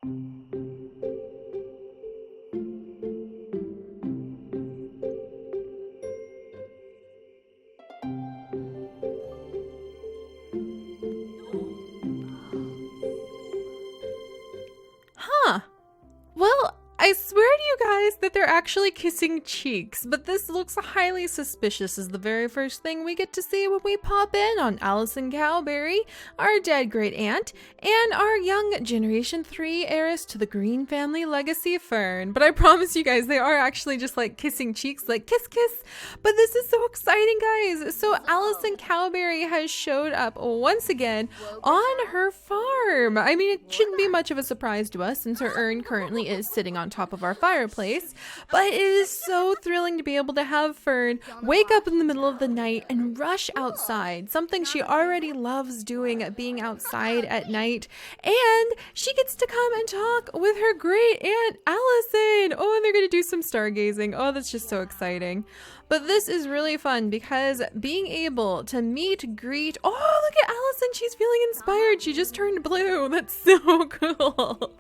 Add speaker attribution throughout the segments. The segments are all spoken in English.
Speaker 1: Huh. Well, I swear to you guys that they're actually kissing cheeks, but this looks highly suspicious as the very first thing we get to see when we pop in on Allison Cowberry, our dead great aunt, and our young Generation 3 heiress to the Green family legacy Fern. But I promise you guys, they are actually just like kissing cheeks, like kiss kiss. But this is so exciting, guys. So Allison Cowberry has showed up once again on her farm. I mean, it shouldn't be much of a surprise to us since her urn currently is sitting on top of our fireplace, but it is so thrilling to be able to have Fern wake up in the middle of the night and rush outside, something she already loves doing, being outside at night, and she gets to come and talk with her great aunt Allison. Oh, and they're going to do some stargazing. Oh, that's just so exciting. But this is really fun because being able to meet, greet, oh, look at Allison, she's feeling inspired. She just turned blue. That's so cool.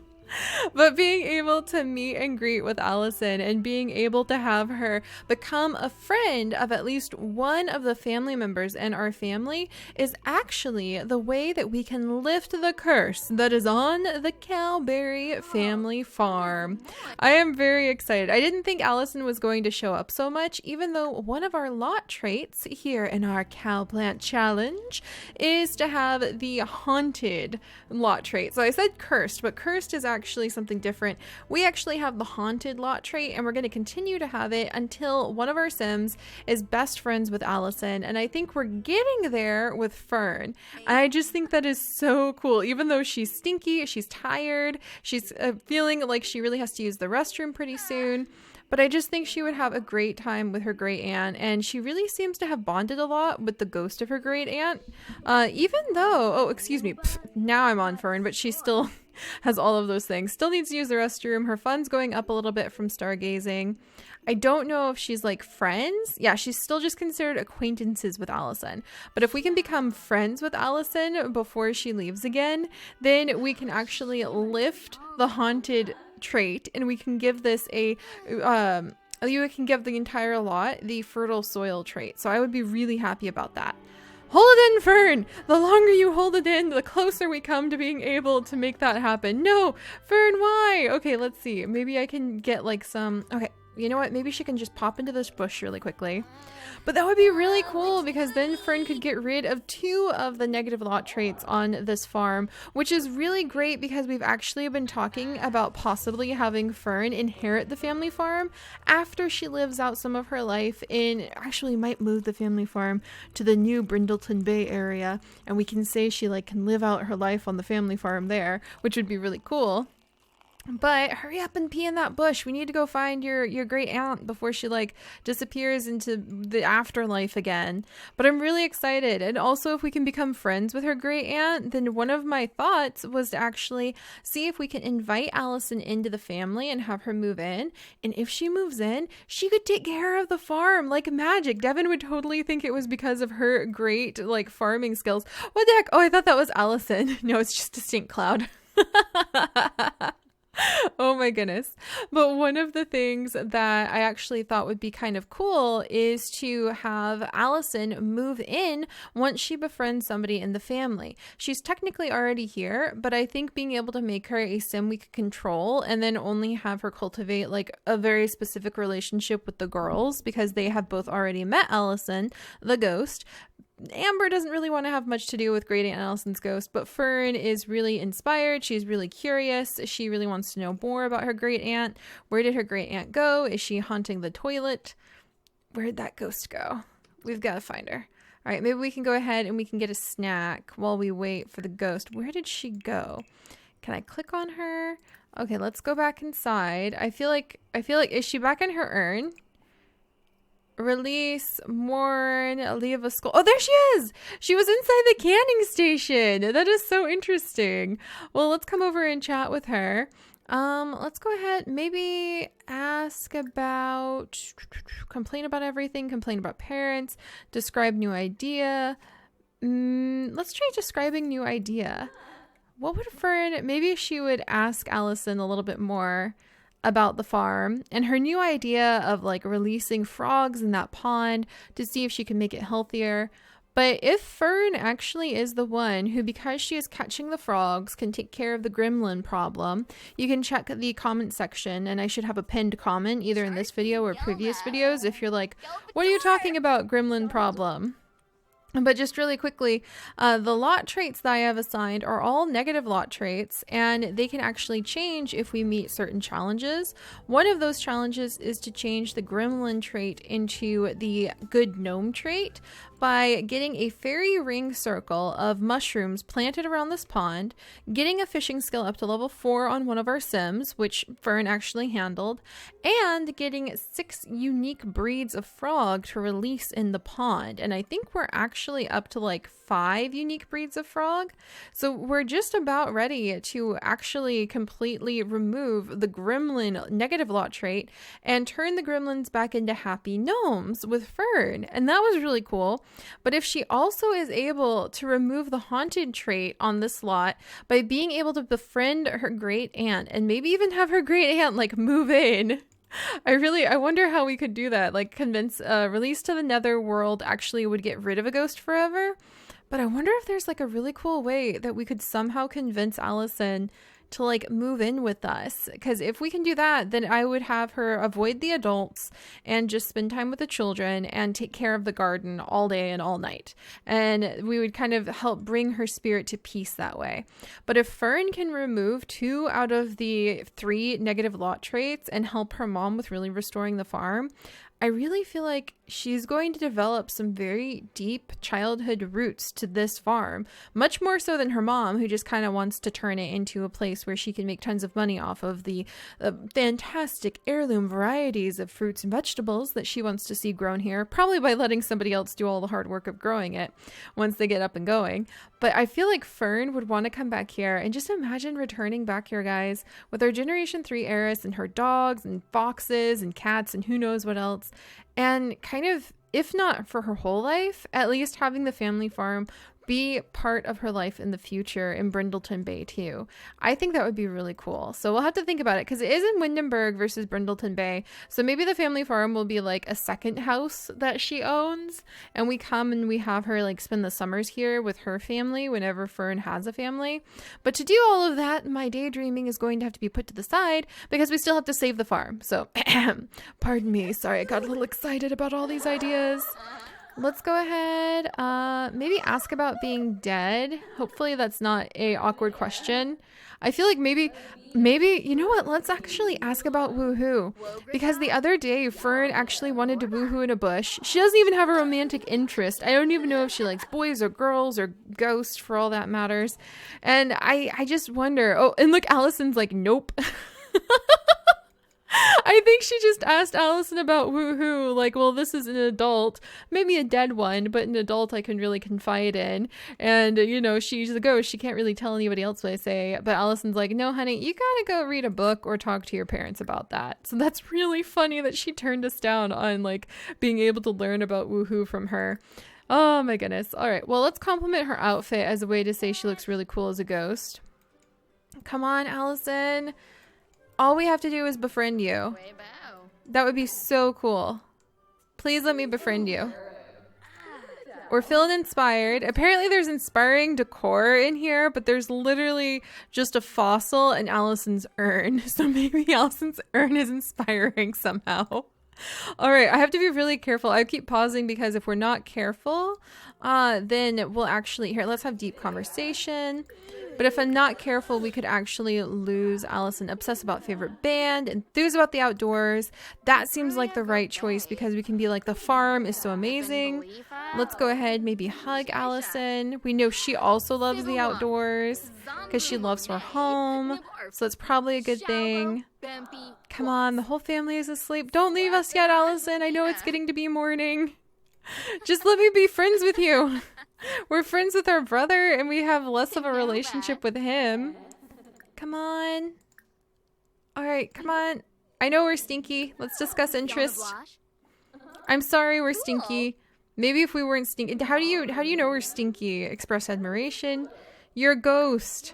Speaker 1: But being able to meet and greet with Allison and being able to have her become a friend of at least one of the family members in our family is actually the way that we can lift the curse that is on the Cowberry family farm. I am very excited. I didn't think Allison was going to show up so much, even though one of our lot traits here in our Cowplant challenge is to have the haunted lot trait. So I said cursed, but cursed is actually something different. We actually have the haunted lot trait, and we're going to continue to have it until one of our Sims is best friends with Allison, and I think we're getting there with Fern. I just think that is so cool. Even though she's stinky, she's tired, she's feeling like she really has to use the restroom pretty soon, but I just think she would have a great time with her great aunt, and she really seems to have bonded a lot with the ghost of her great aunt, even though, oh, excuse me, now I'm on Fern, but she still has all of those things. Still needs to use the restroom. Her fun's going up a little bit from stargazing. I don't know if she's like friends. Yeah, she's still just considered acquaintances with Allison. But if we can become friends with Allison before she leaves again, then we can actually lift the haunted trait, and we can give this a you can give the entire lot the fertile soil trait. So I would be really happy about that. Hold it in, Fern! The longer you hold it in, the closer we come to being able to make that happen. No! Fern, why? Okay, let's see. Maybe I can get like some... Okay, you know what? Maybe she can just pop into this bush really quickly. But that would be really cool because then Fern could get rid of 2 of the negative lot traits on this farm, which is really great because we've actually been talking about possibly having Fern inherit the family farm after she lives out some of her life in, actually might move the family farm to the new Brindleton Bay area, and we can say she like can live out her life on the family farm there, which would be really cool. But hurry up and pee in that bush. We need to go find your great aunt before she like disappears into the afterlife again. But I'm really excited. And also if we can become friends with her great aunt, then one of my thoughts was to actually see if we can invite Allison into the family and have her move in. And if she moves in, she could take care of the farm like magic. Devin would totally think it was because of her great like farming skills. What the heck? Oh, I thought that was Allison. No, it's just a stink cloud. Oh my goodness. But one of the things that I actually thought would be kind of cool is to have Allison move in once she befriends somebody in the family. She's technically already here, but I think being able to make her a sim we could control and then only have her cultivate like a very specific relationship with the girls because they have both already met Allison, the ghost. Amber doesn't really want to have much to do with Great Aunt Allison's ghost, but Fern is really inspired. She's really curious. She really wants to know more about her great aunt. Where did her great aunt go? Is she haunting the toilet? Where'd that ghost go? We've got to find her. All right, maybe we can go ahead and we can get a snack while we wait for the ghost. Where did she go? Can I click on her? Okay, let's go back inside. I feel like, is she back in her urn? Release, mourn, leave a skull. Oh, there she is! She was inside the canning station. That is so interesting. Well, let's come over and chat with her. Let's go ahead, maybe ask about, complain about everything, complain about parents, describe new idea. Let's try describing new idea. what would Fern, maybe she would ask Allison a little bit more about the farm and her new idea of like releasing frogs in that pond to see if she can make it healthier. But if Fern actually is the one who, because she is catching the frogs, can take care of the gremlin problem, you can check the comment section, and I should have a pinned comment either in this video or previous videos if you're like, what are you talking about, gremlin problem? But just really quickly, the lot traits that I have assigned are all negative lot traits, and they can actually change if we meet certain challenges. One of those challenges is to change the gremlin trait into the good gnome trait by getting a fairy ring circle of mushrooms planted around this pond, getting a fishing skill up to level 4 on one of our sims, which Fern actually handled, and getting 6 unique breeds of frog to release in the pond. And I think we're actually up to like 5 unique breeds of frog. So we're just about ready to actually completely remove the gremlin negative lot trait and turn the gremlins back into happy gnomes with Fern. And that was really cool. But if she also is able to remove the haunted trait on this lot by being able to befriend her great aunt and maybe even have her great aunt like move in, I wonder how we could do that. Like convince release to the nether world actually would get rid of a ghost forever. But I wonder if there's like a really cool way that we could somehow convince Allison to like move in with us. Because if we can do that, then I would have her avoid the adults and just spend time with the children and take care of the garden all day and all night. And we would kind of help bring her spirit to peace that way. But if Fern can remove 2 out of the 3 negative lot traits and help her mom with really restoring the farm, I really feel like she's going to develop some very deep childhood roots to this farm, much more so than her mom, who just kind of wants to turn it into a place where she can make tons of money off of the fantastic heirloom varieties of fruits and vegetables that she wants to see grown here, probably by letting somebody else do all the hard work of growing it once they get up and going. But I feel like Fern would want to come back here, and just imagine returning back here, guys, with our Generation 3 heiress and her dogs and foxes and cats and who knows what else. And kind of, if not for her whole life, at least having the family farm be part of her life in the future in Brindleton Bay too. I think that would be really cool. So we'll have to think about it because it is in Windenburg versus Brindleton Bay. So maybe the family farm will be like a second house that she owns, and we come and we have her like spend the summers here with her family whenever Fern has a family. But to do all of that, my daydreaming is going to have to be put to the side because we still have to save the farm. So pardon me. Sorry, I got a little excited about all these ideas. Let's go ahead, maybe ask about being dead. Hopefully that's not a awkward question. I feel like maybe, you know what? Let's actually ask about woohoo. Because the other day, Fern actually wanted to woohoo in a bush. She doesn't even have a romantic interest. I don't even know if she likes boys or girls or ghosts for all that matters. And I just wonder, oh, and look, Allison's like, nope. I think she just asked Allison about woohoo, like, well, this is an adult, maybe a dead one, but an adult I can really confide in. And, you know, she's a ghost. She can't really tell anybody else what I say. But Allison's like, no, honey, you gotta go read a book or talk to your parents about that. So that's really funny that she turned us down on, like, being able to learn about woohoo from her. Oh, my goodness. All right. Well, let's compliment her outfit as a way to say she looks really cool as a ghost. Come on, Allison. All we have to do is befriend you. That would be so cool. Please let me befriend you. We're feeling inspired. Apparently there's inspiring decor in here, but there's literally just a fossil and Allison's urn. So maybe Allison's urn is inspiring somehow. All right, I have to be really careful. I keep pausing because if we're not careful, then we'll actually... Here, let's have deep conversation. But if I'm not careful, we could actually lose Allison. Obsess about favorite band, enthuse about the outdoors. That seems like the right choice because we can be like, the farm is so amazing. Let's go ahead, maybe hug Allison. We know she also loves the outdoors because she loves her home. So that's probably a good thing. Come on, the whole family is asleep. Don't leave us yet, Allison. I know it's getting to be morning. Just let me be friends with you. We're friends with our brother and we have less of a relationship with him. Come on. All right, come on. I know we're stinky. Let's discuss interests. I'm sorry we're stinky. Maybe if we weren't stinky. How do you know we're stinky? Express admiration. You're a ghost.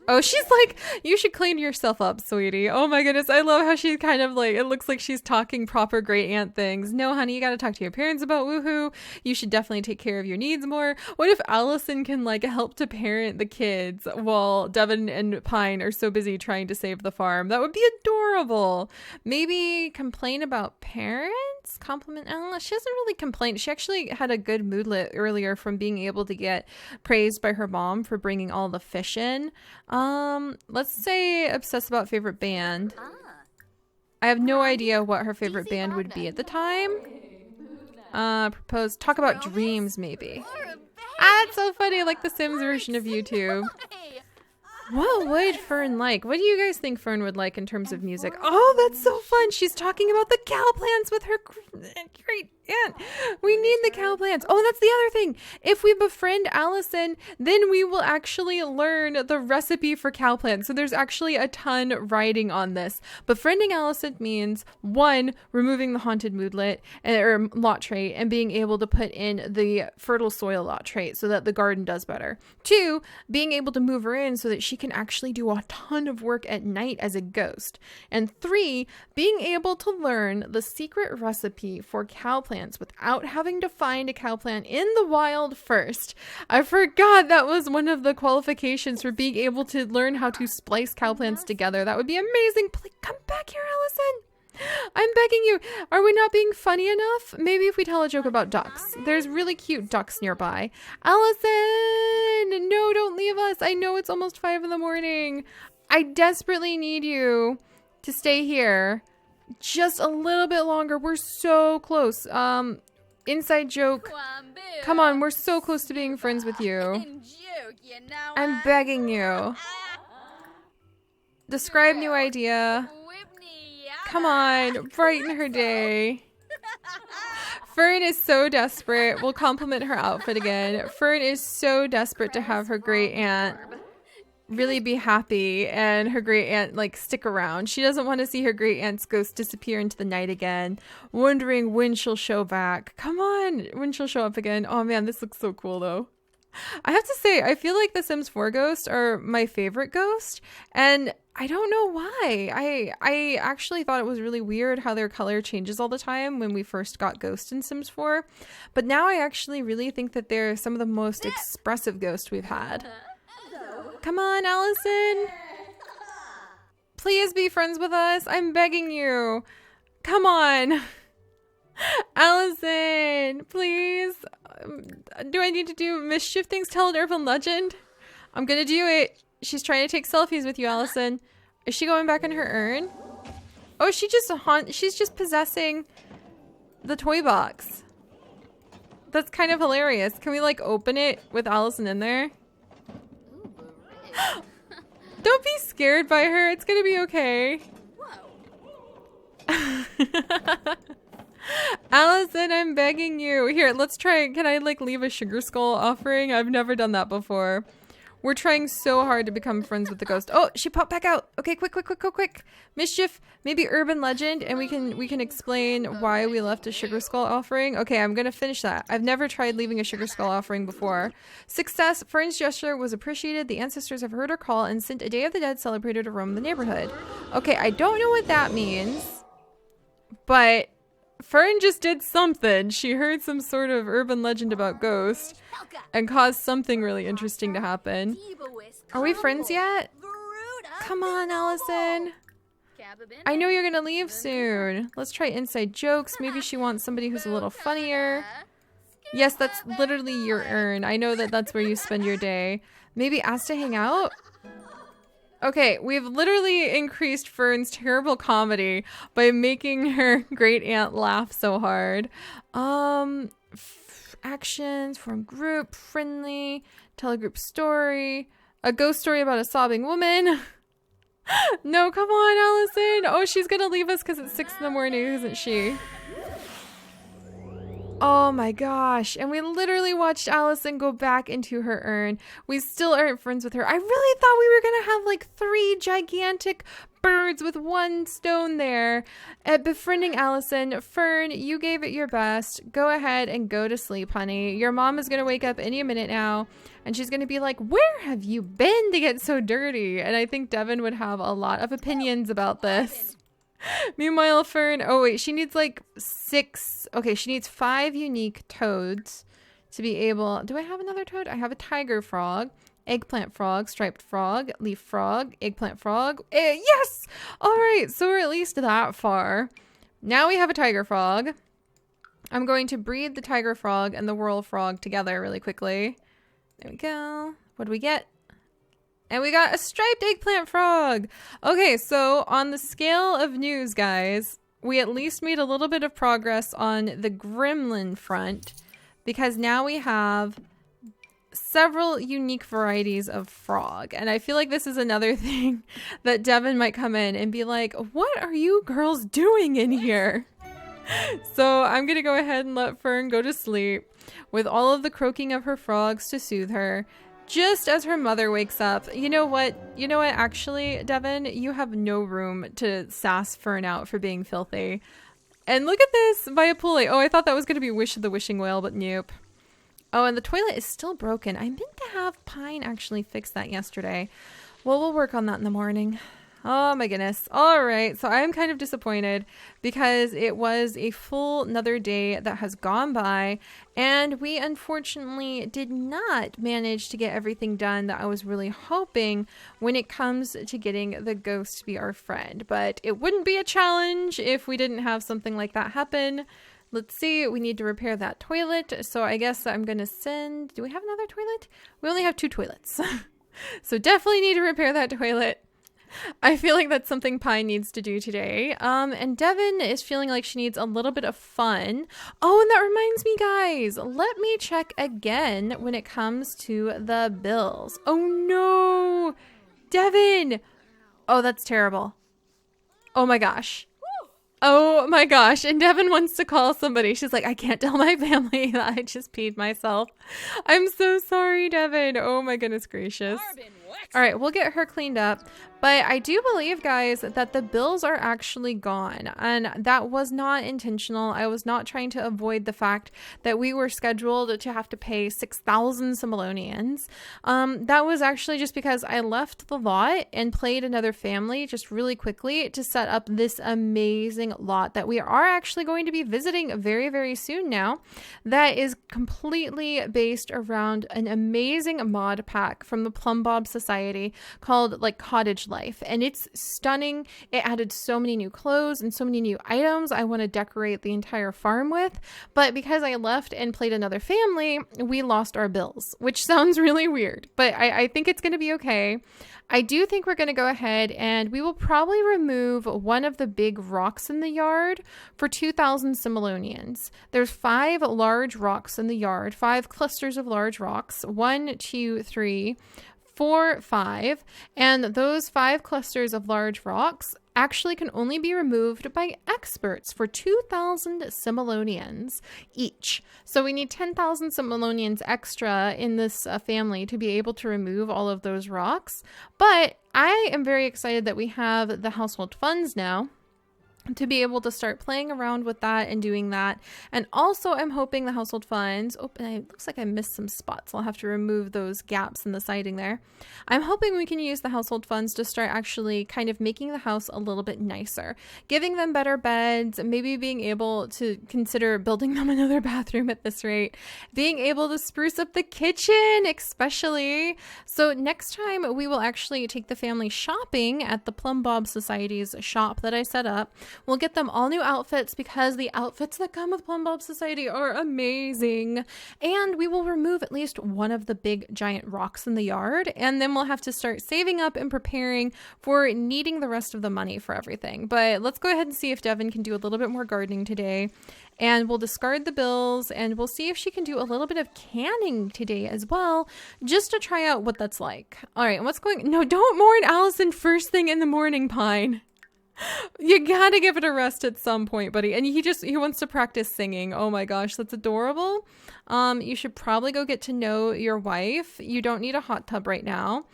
Speaker 1: Oh, she's like, you should clean yourself up, sweetie. Oh my goodness. I love how she's kind of like, it looks like she's talking proper great aunt things. No, honey, you got to talk to your parents about woohoo. You should definitely take care of your needs more. What if Allison can like help to parent the kids while Devin and Pine are so busy trying to save the farm? That would be adorable. Maybe complain about parents? Compliment Ella. She doesn't really complain. She actually had a good moodlet earlier from being able to get praised by her mom for bringing all the fish in. Let's say obsess about favorite band. I have no idea what her favorite band would be at the time. Propose talk about dreams maybe. Ah, that's so funny, like the Sims version of YouTube. What would Fern like? What do you guys think Fern would like in terms of music? Oh, that's so fun. She's talking about the cowplants with her great aunt. We need the cowplants. Oh, that's the other thing. If we befriend Allison, then we will actually learn the recipe for cowplants. So there's actually a ton riding on this. Befriending Allison means 1, removing the haunted moodlet or lot trait and being able to put in the fertile soil lot trait so that the garden does better. 2, being able to move her in so that she can actually do a ton of work at night as a ghost. And 3, being able to learn the secret recipe for cowplants without having to find a cowplant in the wild first. I forgot that was one of the qualifications for being able to learn how to splice cowplants together. That would be amazing. Please come back here, Allison. I'm begging you. Are we not being funny enough? Maybe if we tell a joke about ducks. There's really cute ducks nearby. Allison! No, don't leave us. I know it's almost 5 in the morning. I desperately need you to stay here just a little bit longer. We're so close. Inside joke. Come on, we're so close to being friends with you. I'm begging you. Describe new idea. Come on, brighten her day. Fern is so desperate. We'll compliment her outfit again. Fern is so desperate to have her great aunt really be happy and her great aunt like stick around. She doesn't want to see her great aunt's ghost disappear into the night again, wondering when she'll show back. Come on, when she'll show up again. Oh man, this looks so cool though. I have to say, I feel like the Sims 4 ghosts are my favorite ghost, and I don't know why. I actually thought it was really weird how their color changes all the time when we first got ghosts in Sims 4, but now I actually really think that they're some of the most expressive ghosts we've had. Come on, Allison. Please be friends with us. I'm begging you. Come on. Allison, please. Do I need to do mischief things? Tell an urban legend? I'm gonna do it. She's trying to take selfies with you, Allison. Is she going back in her urn? Oh, she's just possessing the toy box. That's kind of hilarious. Can we like open it with Allison in there? Don't be scared by her. It's gonna be okay. Allison, I'm begging you. Here, let's try. Can I like leave a sugar skull offering? I've never done that before. We're trying so hard to become friends with the ghost. Oh, she popped back out. Okay, quick. Mischief, maybe urban legend, and we can explain why we left a sugar skull offering. Okay, I'm gonna finish that. I've never tried leaving a sugar skull offering before. Success, Fern's gesture was appreciated. The ancestors have heard her call and sent a Day of the Dead celebrator to roam the neighborhood. Okay, I don't know what that means, but Fern just did something. She heard some sort of urban legend about ghosts and caused something really interesting to happen. Are we friends yet? Come on, Allison. I know you're gonna leave soon. Let's try inside jokes. Maybe she wants somebody who's a little funnier. Yes, that's literally your urn. I know that that's where you spend your day. Maybe ask to hang out? Okay, we've literally increased Fern's terrible comedy by making her great aunt laugh so hard. Actions, form group, friendly, tell a group story, a ghost story about a sobbing woman. No, come on, Allison. Oh, she's gonna leave us because it's 6 in the morning, isn't she? Oh my gosh. And we literally watched Allison go back into her urn. We still aren't friends with her. I really thought we were going to have like 3 gigantic birds with 1 stone there. At Befriending Allison, Fern, you gave it your best. Go ahead and go to sleep, honey. Your mom is going to wake up any minute now. And she's going to be like, where have you been to get so dirty? And I think Devin would have a lot of opinions about this. Meanwhile, Fern, oh wait, she needs like 6. Okay, she needs 5 unique toads to be able. Do I have another toad? I have a tiger frog, eggplant frog, striped frog, leaf frog, eggplant frog. Yes! All right, so we're at least that far. Now we have a tiger frog. I'm going to breed the tiger frog and the whirl frog together really quickly. There we go. What do we get? And we got a striped eggplant frog. Okay, so on the scale of news, guys, we at least made a little bit of progress on the gremlin front because now we have several unique varieties of frog. And I feel like this is another thing that Devin might come in and be like, what are you girls doing in here? So I'm going to go ahead and let Fern go to sleep with all of the croaking of her frogs to soothe her. Just as her mother wakes up. You know what? Actually, Devin, you have no room to sass Fern out for being filthy. And look at this by a pulley. Oh, I thought that was going to be Wish of the Wishing Whale, but nope. Oh, and the toilet is still broken. I meant to have Pine actually fix that yesterday. Well, we'll work on that in the morning. Oh my goodness. All right. So I am kind of disappointed because it was a full another day that has gone by and we unfortunately did not manage to get everything done that I was really hoping when it comes to getting the ghost to be our friend. But it wouldn't be a challenge if we didn't have something like that happen. Let's see. We need to repair that toilet. So I guess I'm going to send... Do we have another toilet? We only have 2 toilets. So definitely need to repair that toilet. I feel like that's something Pine needs to do today. And Devin is feeling like she needs a little bit of fun. Oh, and that reminds me, guys, let me check again when it comes to the bills. Oh no, Devin. Oh, that's terrible. Oh my gosh. Oh my gosh. And Devin wants to call somebody. She's like, I can't tell my family that I just peed myself. I'm so sorry, Devin. Oh my goodness gracious. All right, we'll get her cleaned up. But I do believe, guys, that the bills are actually gone. And that was not intentional. I was not trying to avoid the fact that we were scheduled to have to pay 6,000 simoleons. That was actually just because I left the lot and played another family just really quickly to set up this amazing lot that we are actually going to be visiting very, very soon now. That is completely based around an amazing mod pack from the Plum Bob Society called like Cottage Life, and it's stunning. It added so many new clothes and so many new items I want to decorate the entire farm with, but because I left and played another family, we lost our bills, which sounds really weird, but I think it's going to be okay. I do think we're going to go ahead and we will probably remove one of the big rocks in the yard for 2,000 simoleons. There's 5 large rocks in the yard, 5 clusters of large rocks, 1, 2, 3, 4, 5, and those 5 clusters of large rocks actually can only be removed by experts for 2,000 simoleons each. So we need 10,000 simoleons extra in this family to be able to remove all of those rocks. But I am very excited that we have the household funds now to be able to start playing around with that and doing that. And also I'm hoping the household funds, oh, it looks like I missed some spots. I'll have to remove those gaps in the siding there. I'm hoping we can use the household funds to start actually kind of making the house a little bit nicer, giving them better beds, maybe being able to consider building them another bathroom at this rate, being able to spruce up the kitchen, especially. So next time we will actually take the family shopping at the Plum Bob Society's shop that I set up. We'll get them all new outfits because the outfits that come with Plum Bob Society are amazing. And we will remove at least one of the big giant rocks in the yard. And then we'll have to start saving up and preparing for needing the rest of the money for everything. But let's go ahead and see if Devin can do a little bit more gardening today. And we'll discard the bills and we'll see if she can do a little bit of canning today as well, just to try out what that's like. All right, and what's going... No, don't mourn Allison first thing in the morning, Pine. You gotta give it a rest at some point, buddy. And he wants to practice singing. Oh my gosh, that's adorable. You should probably go get to know your wife. You don't need a hot tub right now.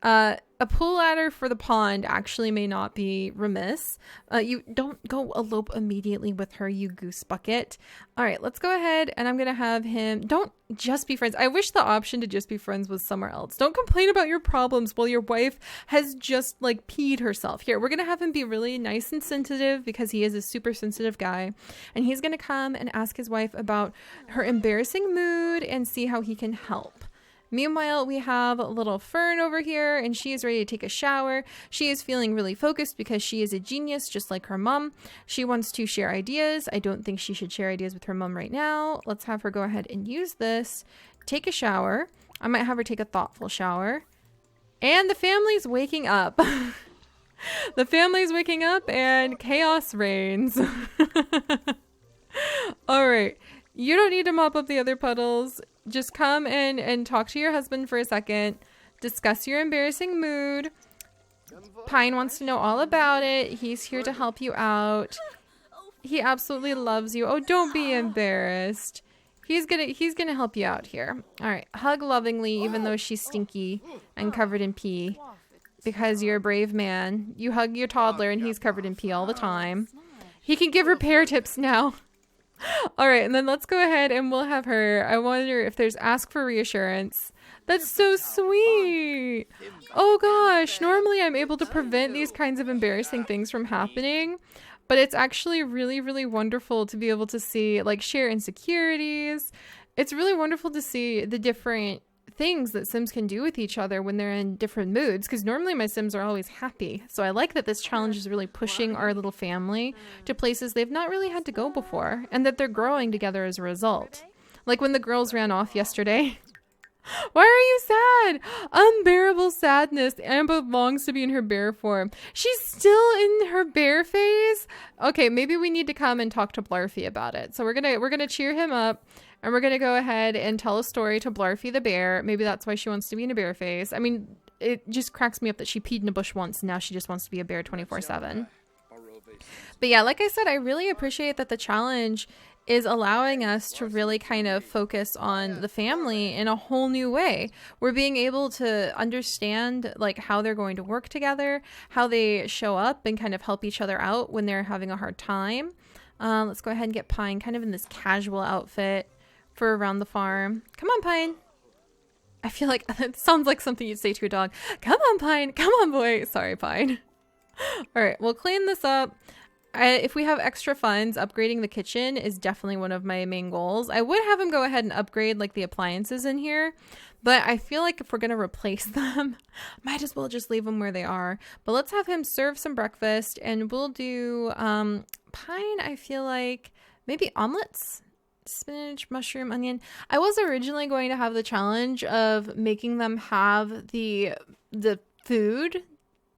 Speaker 1: A pool ladder for the pond actually may not be remiss. You don't go elope immediately with her, you goose bucket. All right, let's go ahead and I'm gonna have him. Don't just be friends. I wish the option to just be friends was somewhere else. Don't complain about your problems while your wife has just like peed herself. Here, we're gonna have him be really nice and sensitive because he is a super sensitive guy. And he's gonna come and ask his wife about her embarrassing mood and see how he can help. Meanwhile, we have little Fern over here, and she is ready to take a shower. She is feeling really focused because she is a genius, just like her mom. She wants to share ideas. I don't think she should share ideas with her mom right now. Let's have her go ahead and use this. Take a shower. I might have her take a thoughtful shower. And the family's waking up. The family's waking up, and chaos reigns. All right. You don't need to mop up the other puddles. Just come in and talk to your husband for a second. Discuss your embarrassing mood. Pine wants to know all about it. He's here to help you out. He absolutely loves you. Oh, don't be embarrassed. He's gonna help you out here. All right, hug lovingly, even though she's stinky and covered in pee. Because you're a brave man. You hug your toddler and he's covered in pee all the time. He can give repair tips now. All right, and then let's go ahead and we'll have her. I wonder if there's ask for reassurance. That's so sweet. Oh gosh, normally I'm able to prevent these kinds of embarrassing things from happening, but it's actually really, really wonderful to be able to see, like, share insecurities. It's really wonderful to see the different things that Sims can do with each other when they're in different moods, because normally my Sims are always happy. So I like that this challenge is really pushing our little family to places they've not really had to go before, and that they're growing together as a result. Like when the girls ran off yesterday. Why are you sad? Unbearable sadness. Amber longs to be in her bear form. She's still in her bear phase? Okay, maybe we need to come and talk to Blarfy about it. So we're gonna cheer him up. And we're going to go ahead and tell a story to Blarfy the bear. Maybe that's why she wants to be in a bear phase. I mean, it just cracks me up that she peed in a bush once and now she just wants to be a bear 24/7. But yeah, like I said, I really appreciate that the challenge is allowing us to really kind of focus on the family in a whole new way. We're being able to understand like how they're going to work together, how they show up and kind of help each other out when they're having a hard time. Let's go ahead and get Pine kind of in this casual outfit for around the farm. Come on, Pine. I feel like it sounds like something you'd say to a dog. Come on, Pine. Come on, boy. Sorry, Pine. All right, we'll clean this up. If we have extra funds, upgrading the kitchen is definitely one of my main goals. I would have him go ahead and upgrade like the appliances in here, but I feel like if we're going to replace them, might as well just leave them where they are. But let's have him serve some breakfast, and we'll do Pine, I feel like maybe omelets. Spinach, mushroom, onion. I was originally going to have the challenge of making them have the food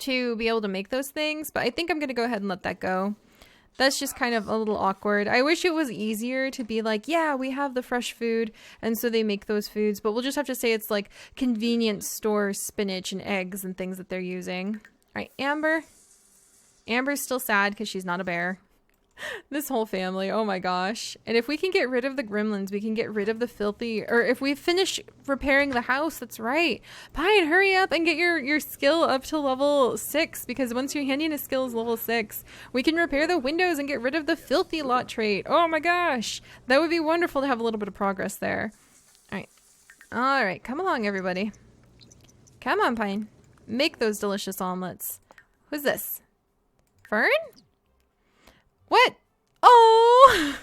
Speaker 1: to be able to make those things, but I think I'm going to go ahead and let that go. That's just kind of a little awkward. I wish it was easier to be like, yeah, we have the fresh food, and so they make those foods, but we'll just have to say it's like convenience store spinach and eggs and things that they're using. All right, Amber. Amber's still sad because she's not a bear. This whole family, oh my gosh. And if we can get rid of the gremlins, we can get rid of the filthy, or if we finish repairing the house, that's right. Pine, hurry up and get your skill up to level 6, because once your handiness skill is level 6, we can repair the windows and get rid of the filthy lot trait. Oh my gosh. That would be wonderful to have a little bit of progress there. All right, come along, everybody. Come on, Pine. Make those delicious omelets. Who's this? Fern? What? Oh!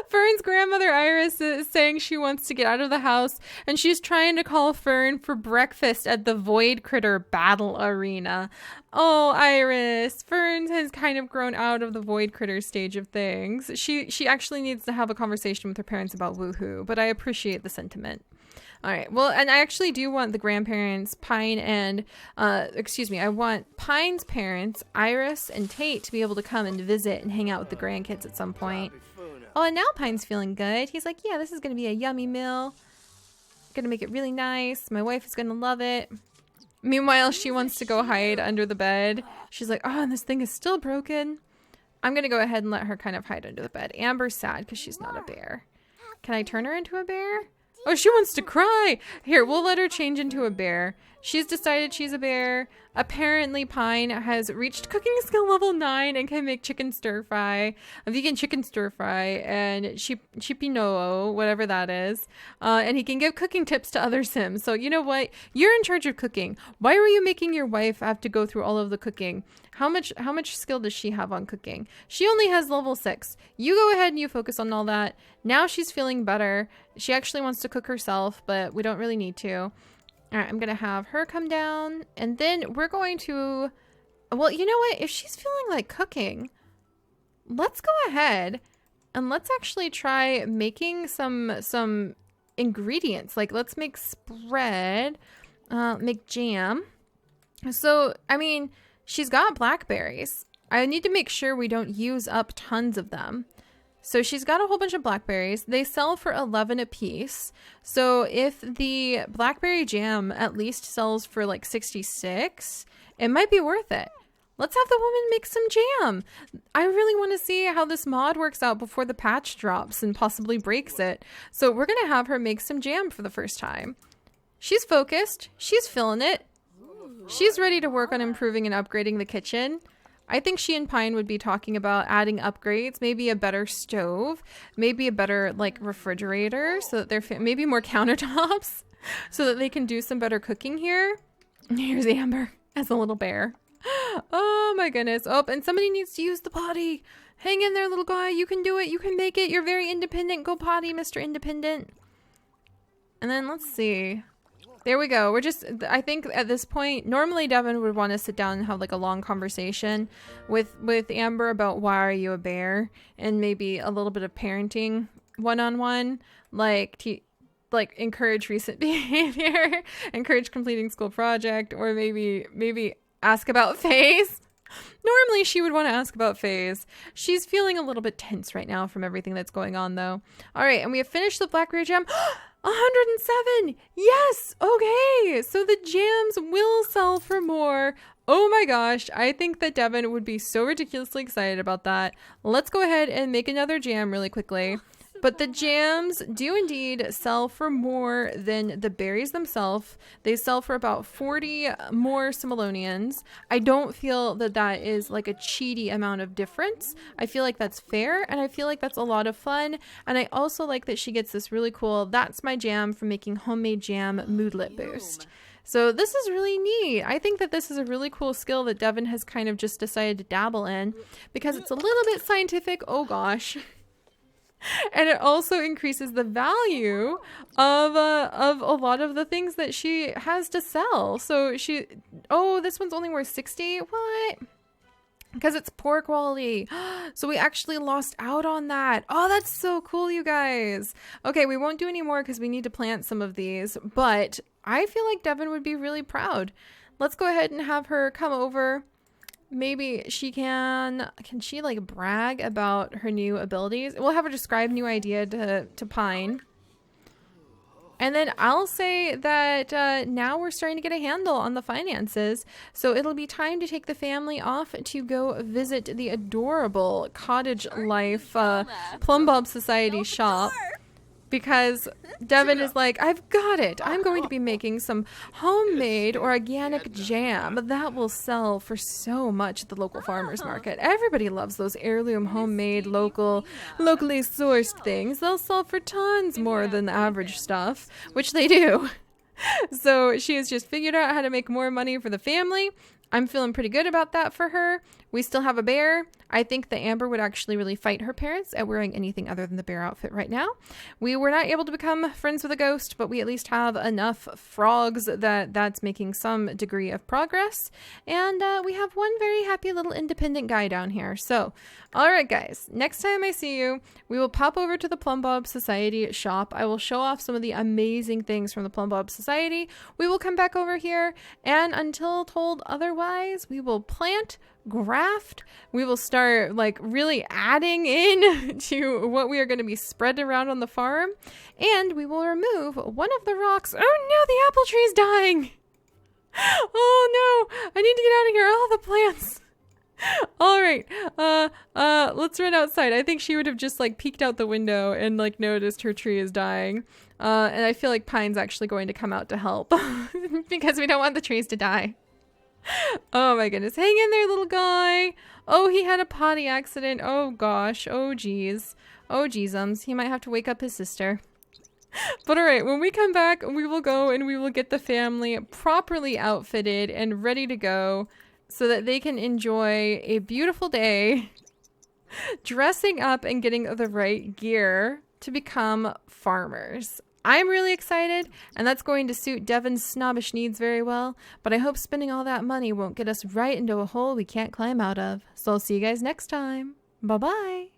Speaker 1: Fern's grandmother Iris is saying she wants to get out of the house, and she's trying to call Fern for breakfast at the Void Critter Battle Arena. Oh, Iris. Fern has kind of grown out of the Void Critter stage of things. She actually needs to have a conversation with her parents about woohoo, but I appreciate the sentiment. All right. Well, and I actually do want the grandparents, Pine and, I want Pine's parents, Iris and Tate, to be able to come and visit and hang out with the grandkids at some point. Oh, and now Pine's feeling good. He's like, yeah, this is going to be a yummy meal. Going to make it really nice. My wife is going to love it. Meanwhile, she wants to go hide under the bed. She's like, oh, and this thing is still broken. I'm going to go ahead and let her kind of hide under the bed. Amber's sad because she's not a bear. Can I turn her into a bear? Oh, she wants to cry. Here, we'll let her change into a bear. She's decided she's a bear. Apparently, Pine has reached cooking skill level 9 and can make chicken stir fry, a vegan chicken stir fry, and chipinoo, whatever that is. And he can give cooking tips to other Sims. So you know what? You're in charge of cooking. Why were you making your wife have to go through all of the cooking? How much skill does she have on cooking? She only has level 6. You go ahead and you focus on all that. Now she's feeling better. She actually wants to cook herself, but we don't really need to. All right, I'm going to have her come down, and then we're going to, well, you know what? If she's feeling like cooking, let's go ahead and let's actually try making some ingredients. Like, let's make spread, make jam. So, I mean, she's got blackberries. I need to make sure we don't use up tons of them. So she's got a whole bunch of blackberries. They sell for 11 a piece. So if the blackberry jam at least sells for like 66, it might be worth it. Let's have the woman make some jam. I really want to see how this mod works out before the patch drops and possibly breaks it. So we're going to have her make some jam for the first time. She's focused. She's feeling it. She's ready to work on improving and upgrading the kitchen. I think she and Pine would be talking about adding upgrades, maybe a better stove, maybe a better like refrigerator, so that they're maybe more countertops, so that they can do some better cooking here. Here's Amber as a little bear. Oh my goodness. Oh, and somebody needs to use the potty. Hang in there, little guy. You can do it. You can make it. You're very independent. Go potty, Mr. Independent. And then let's see. There we go. We're just, I think at this point, normally Devin would want to sit down and have like a long conversation with Amber about why are you a bear, and maybe a little bit of parenting one-on-one, like encourage recent behavior, encourage completing school project, or maybe ask about phase. Normally she would want to ask about phase. She's feeling a little bit tense right now from everything that's going on though. All right, and we have finished the blackberry jam. 107! Yes! Okay! So the jams will sell for more. Oh my gosh, I think that Devin would be so ridiculously excited about that. Let's go ahead and make another jam really quickly. But the jams do indeed sell for more than the berries themselves. They sell for about 40 more simoleons. I don't feel that that is like a cheaty amount of difference. I feel like that's fair, and I feel like that's a lot of fun. And I also like that she gets this really cool, that's my jam for making homemade jam moodlet boost. So this is really neat. I think that this is a really cool skill that Devin has kind of just decided to dabble in because it's a little bit scientific. Oh gosh. And it also increases the value of a lot of the things that she has to sell. So oh, this one's only worth 60. What? Because it's poor quality. So we actually lost out on that. Oh, that's so cool, you guys. Okay, we won't do any more because we need to plant some of these. But I feel like Devin would be really proud. Let's go ahead and have her come over. Maybe she can she like brag about her new abilities? We'll have her describe new idea to Pine. And then I'll say that now we're starting to get a handle on the finances. So it'll be time to take the family off to go visit the adorable Cottage Life Plum Bulb Society shop. Because Devin is like, I've got it. I'm going to be making some homemade or organic jam that will sell for so much at the local farmers market. Everybody loves those heirloom, homemade, locally sourced things. They'll sell for tons more than the average stuff, which they do. So she has just figured out how to make more money for the family. I'm feeling pretty good about that for her. We still have a bear. I think that Amber would actually really fight her parents at wearing anything other than the bear outfit right now. We were not able to become friends with a ghost, but we at least have enough frogs that's making some degree of progress. And we have one very happy little independent guy down here. So, all right, guys, next time I see you, we will pop over to the Plum Bulb Society shop. I will show off some of the amazing things from the Plum Bulb Society. We will come back over here, and until told otherwise, we will plant, graft, we will start like really adding in to what we are going to be spread around on the farm, and we will remove one of the rocks. Oh no, the apple tree's dying. Oh no, I need to get out of here. Oh, the plants. All right. Let's run outside. I think she would have just like peeked out the window and like noticed her tree is dying. And I feel like Pine's actually going to come out to help because we don't want the trees to die. Oh my goodness. Hang in there, little guy. Oh, he had a potty accident. Oh gosh. Oh geez. Oh geezums. He might have to wake up his sister. But all right, when we come back, we will go and we will get the family properly outfitted and ready to go so that they can enjoy a beautiful day dressing up and getting the right gear to become farmers. I'm really excited, and that's going to suit Devon's snobbish needs very well, but I hope spending all that money won't get us right into a hole we can't climb out of. So I'll see you guys next time. Bye-bye.